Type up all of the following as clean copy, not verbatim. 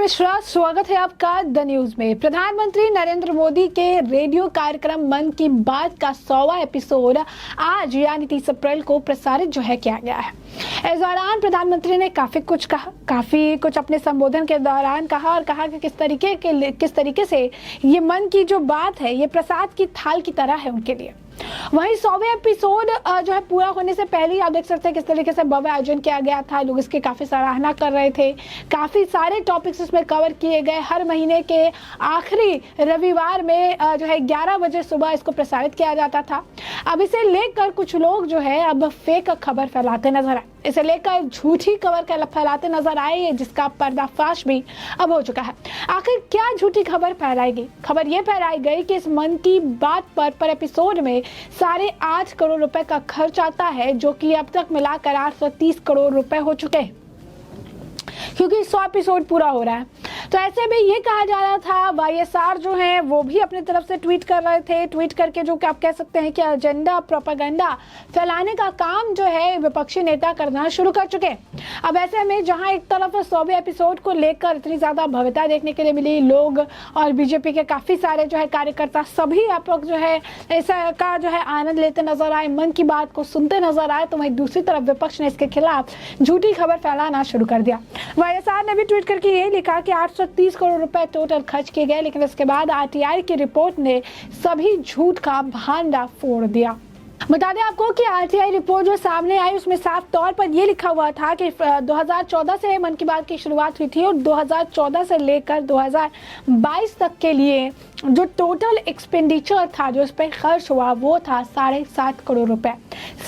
मिश्रा, स्वागत है आपका द न्यूज में। प्रधानमंत्री नरेंद्र मोदी के रेडियो कार्यक्रम मन की बात का 100वां एपिसोड आज यानी 30 अप्रैल को प्रसारित किया गया है। इस दौरान प्रधानमंत्री ने काफी कुछ अपने संबोधन के दौरान कहा और कहा कि किस तरीके से ये मन की जो बात है ये प्रसाद की थाल की तरह है उनके लिए। वहीं 100वें एपिसोड पूरा होने से पहले ही आप देख सकते हैं किस तरीके से भव्य आयोजन किया गया था। लोग इसकी काफी सराहना कर रहे थे। काफी सारे टॉपिक्स इसमें कवर किए गए। हर महीने के आखिरी रविवार में 11 बजे सुबह इसको प्रसारित किया जाता था। अब इसे लेकर कुछ लोग अब फेक खबर फैलाते नजर आए। इसे लेकर झूठी खबर फैलाते नजर आए, जिसका पर्दाफाश भी अब हो चुका है। आखिर क्या झूठी खबर फैलाई गई? खबर ये फैलाई गई कि इस मन की बात पर एपिसोड में 8.5 करोड़ रुपए का खर्च आता है, जो कि अब तक मिलाकर 830 करोड़ रुपए हो चुके हैं, क्योंकि 100 एपिसोड पूरा हो रहा है। तो ऐसे में ये कहा जा रहा था, वाईएसआर जो है वो भी अपनी तरफ से ट्वीट कर रहे थे। ट्वीट करके जो कि आप कह सकते हैं कि एजेंडा प्रोपेगेंडा फैलाने का काम विपक्षी नेता करना शुरू कर चुके हैं। अब ऐसे में जहां एक तरफ 100वें एपिसोड को लेकर इतनी ज्यादा भव्यता देखने के लिए मिली, लोग और बीजेपी के काफी सारे कार्यकर्ता सभी आप लोग इसका आनंद लेते नजर आए, मन की बात को सुनते नजर आए, तो वहीं दूसरी तरफ विपक्ष ने इसके खिलाफ झूठी खबर फैलाना शुरू कर दिया। वाईएसआर ने भी ट्वीट करके ये लिखा कि 830 करोड़ रुपए टोटल खर्च किए गए, लेकिन इसके बाद आरटीआई की रिपोर्ट ने सभी झूठ का भांडा फोड़ दिया। बता दें आपको कि आरटीआई रिपोर्ट जो सामने आई उसमें साफ तौर पर यह लिखा हुआ था कि 2014 से मन की बात की शुरुआत हुई थी और 2014 से लेकर 2022 तक के लिए जो टोटल एक्सपेंडिचर था, जो इस पर खर्च हुआ, वो था 7.5 करोड़ रुपए,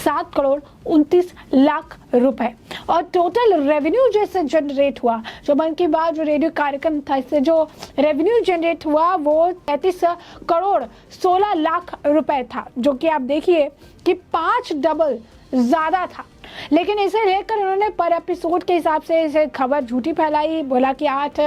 7 करोड़ 29 लाख रुपए। और टोटल रेवेन्यू जैसे जनरेट हुआ, जो मन की बात जो रेडियो कार्यक्रम था, इससे जो रेवेन्यू जनरेट हुआ वो 33 करोड़ 16 लाख रुपए था, जो कि आप देखिए कि 5 डबल ज्यादा था। लेकिन इसे लेकर उन्होंने पर एपिसोड के हिसाब से इसे खबर झूठी फैलाई, बोला कि 8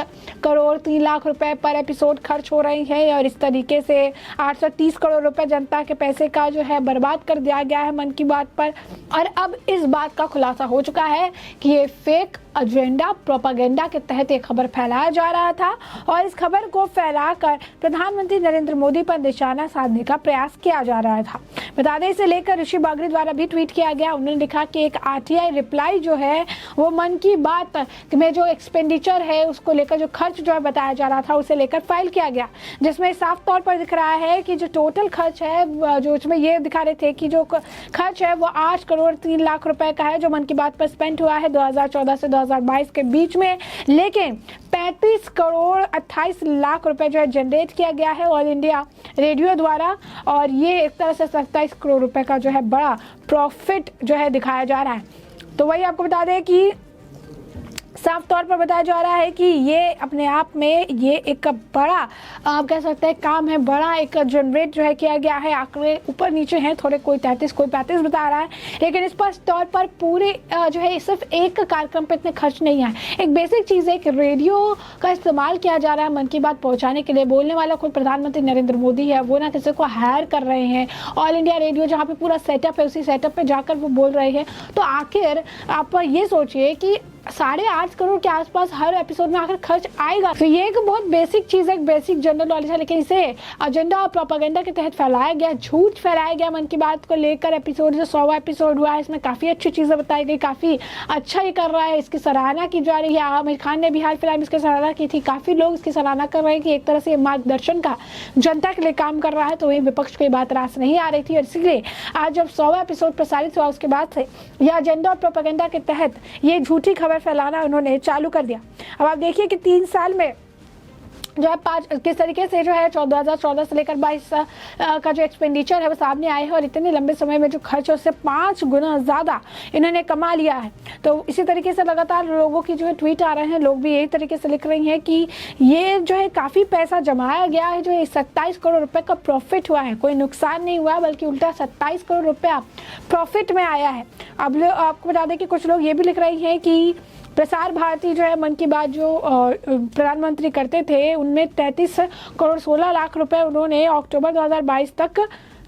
करोड़ 3 लाख रुपए पर एपिसोड खर्च हो रही है और इस तरीके से 830 करोड़ रुपए जनता के पैसे का बर्बाद कर दिया गया है मन की बात पर। और अब इस बात का खुलासा हो चुका है कि ये फेक एजेंडा प्रोपेगेंडा के तहत एक खबर फैलाया जा रहा था और इस खबर को फैलाकर प्रधानमंत्री नरेंद्र मोदी पर निशाना साधने का प्रयास किया जा रहा था। बता दें, इसे लेकर ऋषि बागरी द्वारा भी ट्वीट किया गया। उन्होंने लिखा कि एक आरटीआई रिप्लाई वो मन की बात में जो एक्सपेंडिचर है उसको लेकर जो खर्च बताया जा रहा था उसे लेकर फाइल किया गया, जिसमें साफ तौर पर दिख रहा है कि जो टोटल खर्च है, जो उसमें ये दिखा रहे थे कि जो खर्च है वो 8 करोड़ 3 लाख रुपए का है, जो मन की बात पर स्पेंड हुआ है 2014 से 2022 के बीच में। लेकिन 35 करोड़ 28 लाख रुपए जनरेट किया गया है ऑल इंडिया रेडियो द्वारा, और ये एक तरह से 27 करोड़ रुपए का बड़ा प्रॉफिट दिखाया जा रहा है। तो वही आपको बता दें कि साफ तौर पर बताया जा रहा है कि ये अपने आप में ये एक बड़ा आप कह सकते हैं काम है, बड़ा एक जनरेट किया गया है। आंकड़े ऊपर नीचे हैं थोड़े, कोई 33 कोई 35 बता रहा है, लेकिन स्पष्ट तौर पर पूरे सिर्फ एक कार्यक्रम पे इतने खर्च नहीं है। एक बेसिक चीज़ है कि रेडियो का इस्तेमाल किया जा रहा है मन की बात पहुँचाने के लिए। बोलने वाला खुद प्रधानमंत्री नरेंद्र मोदी है, वो ना किसी को हायर कर रहे हैं। ऑल इंडिया रेडियो जहाँ पे पूरा सेटअप है, उसी सेटअप पे जाकर वो बोल रहे हैं। तो आखिर आप ये सोचिए कि 8.5 करोड़ के आसपास हर एपिसोड में आखिर खर्च आएगा। तो ये एक बहुत बेसिक चीज़ है, एक बेसिक जनरल नॉलेज है, लेकिन इसे एजेंडा और प्रोपेगेंडा के तहत फैलाया गया, झूठ फैलाया गया मन की बात को लेकर। एपिसोड जो 100वां एपिसोड हुआ है इसमें काफ़ी अच्छी चीज़ें बताई गई, काफ़ी अच्छा ही कर रहा है, इसकी सराहना की जा रही है। आमिर खान ने भी हाल फिलहाल इसकी सराहना की थी। काफ़ी लोग इसकी सराहना कर रहे हैं कि एक तरह से मार्गदर्शन का जनता के लिए काम कर रहा है। तो वही विपक्ष को ये बात रास नहीं आ रही थी और इसीलिए आज जब 100वां एपिसोड प्रसारित हुआ उसके बाद से यह एजेंडा और प्रोपेगेंडा के तहत ये झूठी खबर फैलाना उन्होंने चालू कर दिया। अब आप देखिए कि 3 साल में किस तरीके से 2014 से लेकर 22 का जो एक्सपेंडिचर है वो सामने आए हैं और इतने लंबे समय में जो खर्च है उससे 5 गुना ज़्यादा इन्होंने कमा लिया है। तो इसी तरीके से लगातार लोगों की ट्वीट आ रहे हैं, लोग भी यही तरीके से लिख रही हैं कि ये काफ़ी पैसा जमाया गया है, जो 27 करोड़ रुपए का प्रॉफिट हुआ है। कोई नुकसान नहीं हुआ बल्कि उल्टा 27 करोड़ रुपया प्रॉफिट में आया है। अब आपको बता दें कि कुछ लोग ये भी लिख रही हैं कि प्रसार भारती मन की बात जो प्रधानमंत्री करते थे उनमें 33 करोड़ 16 लाख रुपए उन्होंने अक्टूबर 2022 तक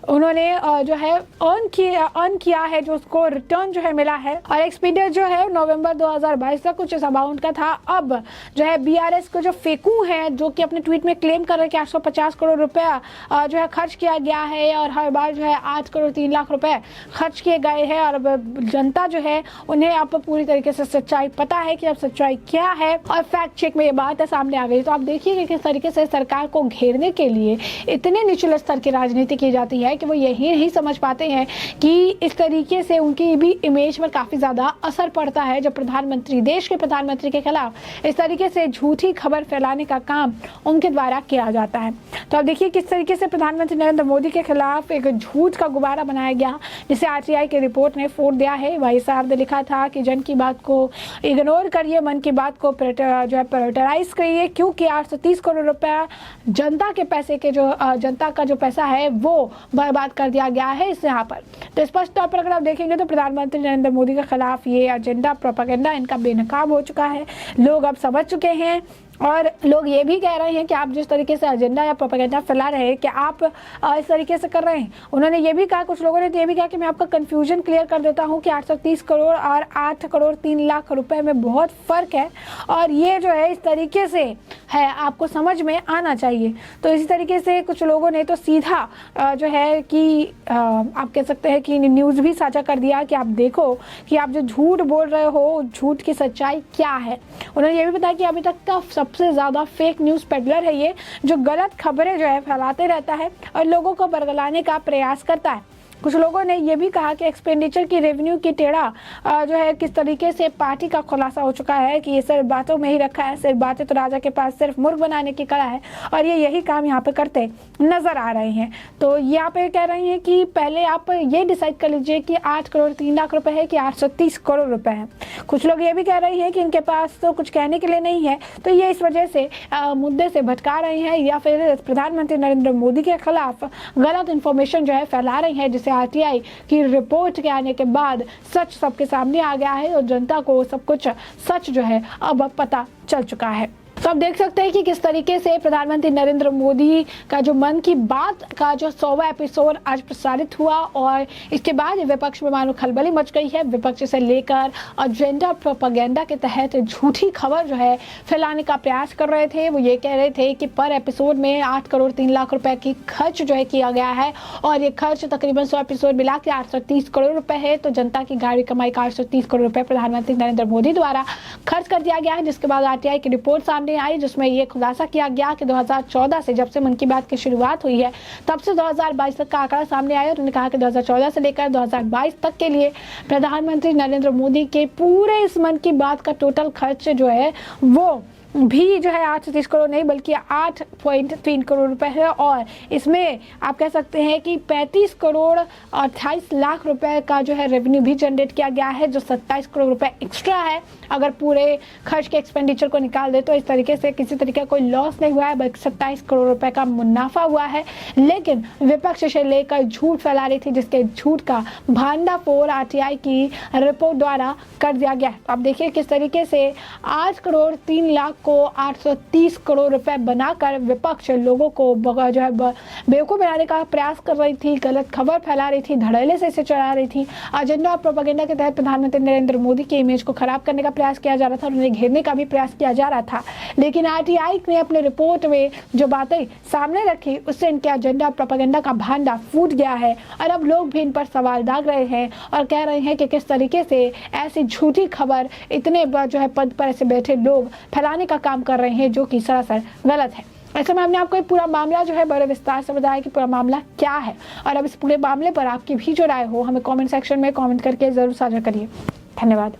उन्होंने जो है अर्न किया है, जो उसको रिटर्न जो है मिला है। और एक्सपीडिया जो है नवंबर 2022 तक कुछ इस अमाउंट का था। अब जो है बीआरएस को जो फेकू है, जो कि अपने ट्वीट में क्लेम कर रहे हैं कि 850 करोड़ रुपया जो है खर्च किया गया है और हर बार जो है 8 करोड़ 3 लाख रुपए खर्च किए गए हैं। और जनता जो है उन्हें अब पूरी तरीके से सच्चाई पता है कि अब सच्चाई क्या है, और फैक्ट चेक में ये बात सामने आ गई। तो आप देखिए कि किस तरीके से सरकार को घेरने के लिए इतने निचले स्तर की राजनीति की जाती है कि वो यही नहीं समझ पाते हैं कि इस तरीके से उनकी भी इमेज पर काफी ज्यादा असर पड़ता है जब प्रधानमंत्री, देश के प्रधानमंत्री के खिलाफ इस तरीके से झूठी खबर फैलाने का काम उनके द्वारा किया जाता है। तो आप देखिए किस तरीके से प्रधानमंत्री नरेंद्र मोदी के खिलाफ एक झूठ का गुब्बारा बनाया गया, जिसे आरटीआई की रिपोर्ट ने फोड़ दिया है। भाई साहब ने लिखा था कि जन की बात को इग्नोर करिए, मन की बात को जो है प्रायोरिटाइज करिए, क्योंकि 830 करोड़ रुपया जनता के पैसे के जो जनता का जो पैसा है वो बर्बाद कर दिया गया है इस यहाँ पर। तो स्पष्ट तौर पर अगर आप देखेंगे तो प्रधानमंत्री नरेंद्र मोदी के खिलाफ ये एजेंडा, प्रोपेगेंडा इनका बेनकाब हो चुका है। लोग अब समझ चुके हैं और लोग ये भी कह रहे हैं कि आप जिस तरीके से एजेंडा या प्रोपेगेंडा फैला रहे हैं कि आप इस तरीके से कर रहे हैं। उन्होंने ये भी कहा, कुछ लोगों ने तो ये भी कहा कि मैं आपका कंफ्यूजन क्लियर कर देता हूं कि 830 करोड़ और 8 करोड़ 3 लाख रुपए में बहुत फ़र्क है, और ये जो है इस तरीके से है, आपको समझ में आना चाहिए। तो इसी तरीके से कुछ लोगों ने तो सीधा जो है कि आप कह सकते हैं कि न्यूज़ भी साझा कर दिया कि आप देखो कि आप जो झूठ बोल रहे हो, झूठ की सच्चाई क्या है। उन्होंने ये भी बताया कि अभी तक का सबसे ज़्यादा फेक न्यूज़ पेडलर है ये, जो गलत खबरें जो है फैलाते रहता है और लोगों को बरगलाने का प्रयास करता है। कुछ लोगों ने ये भी कहा कि एक्सपेंडिचर की रेवेन्यू की टेढ़ा जो है किस तरीके से पार्टी का खुलासा हो चुका है कि ये सिर्फ बातों में ही रखा है, सिर्फ बातें तो राजा के पास सिर्फ मुर्ग बनाने की कला है, और ये यही काम यहाँ पे करते नजर आ रहे हैं। तो यहाँ पे कह रहे हैं कि पहले आप ये डिसाइड कर लीजिए कि 8 करोड़ 3 लाख रुपए है कि 830 करोड़ रुपए है। कुछ लोग ये भी कह रहे हैं कि इनके पास तो कुछ कहने के लिए नहीं है, तो ये इस वजह से मुद्दे से भटका रहे हैं या फिर प्रधानमंत्री नरेंद्र मोदी के खिलाफ गलत इन्फॉर्मेशन जो है फैला रहे हैं, जिसे आरटीआई की रिपोर्ट के आने के बाद सच सबके सामने आ गया है और जनता को सब कुछ सच जो है अब पता चल चुका है। तो आप देख सकते हैं कि किस तरीके से प्रधानमंत्री नरेंद्र मोदी का जो मन की बात का जो 100वां एपिसोड आज प्रसारित हुआ, और इसके बाद विपक्ष में मानो खलबली मच गई है। विपक्ष से लेकर एजेंडा प्रोपेगेंडा के तहत झूठी खबर जो है फैलाने का प्रयास कर रहे थे। वो ये कह रहे थे कि पर एपिसोड में 8 करोड़ 3 लाख रुपए की खर्च जो है किया गया है, और ये खर्च तकरीबन 100 एपिसोड मिला के 830 करोड़ रुपए है। तो जनता की गाड़ी कमाई का 830 करोड़ रुपए प्रधानमंत्री नरेंद्र मोदी द्वारा खर्च कर दिया गया है, जिसके बाद आरटीआई की रिपोर्ट सामने आई, जिसमें ये खुलासा किया गया कि 2014 से, जब से मन की बात की शुरुआत हुई है, तब से 2022 तक का आंकड़ा सामने आया। उन्होंने कहा कि 2014 से लेकर 2022 तक के लिए प्रधानमंत्री नरेंद्र मोदी के पूरे इस मन की बात का टोटल खर्च जो है वो भी जो है 830 करोड़ नहीं बल्कि 8.3 करोड़ रुपए है, और इसमें आप कह सकते हैं कि 35 करोड़ 28 लाख रुपए का जो है रेवेन्यू भी जनरेट किया गया है, जो 27 करोड़ रुपए एक्स्ट्रा है। अगर पूरे खर्च के एक्सपेंडिचर को निकाल दे तो इस तरीके से किसी तरीके का कोई लॉस नहीं हुआ है, बल्कि 27 करोड़ रुपए का मुनाफा हुआ है। लेकिन विपक्ष से लेकर झूठ फैला रही थी, जिसके झूठ का भांडाफोड़ आरटीआई की रिपोर्ट द्वारा कर दिया गया। तो आप देखिए किस तरीके से 8 करोड़ 3 लाख को 830 करोड़ रुपए बनाकर विपक्ष लोगों को जो है बेवकूफ़ बनाने का प्रयास कर रही थी, गलत खबर फैला रही थी, धड़ल्ले से इसे चला रही थी। एजेंडा और प्रोपेगेंडा के तहत प्रधानमंत्री नरेंद्र मोदी की इमेज को खराब करने का प्रयास किया जा रहा था, उन्हें घेरने का भी प्रयास किया जा रहा था। लेकिन आरटीआई ने अपने रिपोर्ट में जो बातें सामने रखी, उससे इनके एजेंडा और प्रोपेगेंडा का भांडा फूट गया है, और अब लोग भी इन पर सवाल दाग रहे हैं और कह रहे हैं कि किस तरीके से ऐसी झूठी खबर इतने जो है पद पर ऐसे बैठे लोग फैलाने का काम कर रहे हैं, जो कि सरासर गलत है। ऐसे में हमने आपको एक पूरा मामला जो है बड़े विस्तार से बताया कि पूरा मामला क्या है, और अब इस पूरे मामले पर आपकी भी जो राय हो हमें कमेंट सेक्शन में कमेंट करके जरूर साझा करिए। धन्यवाद।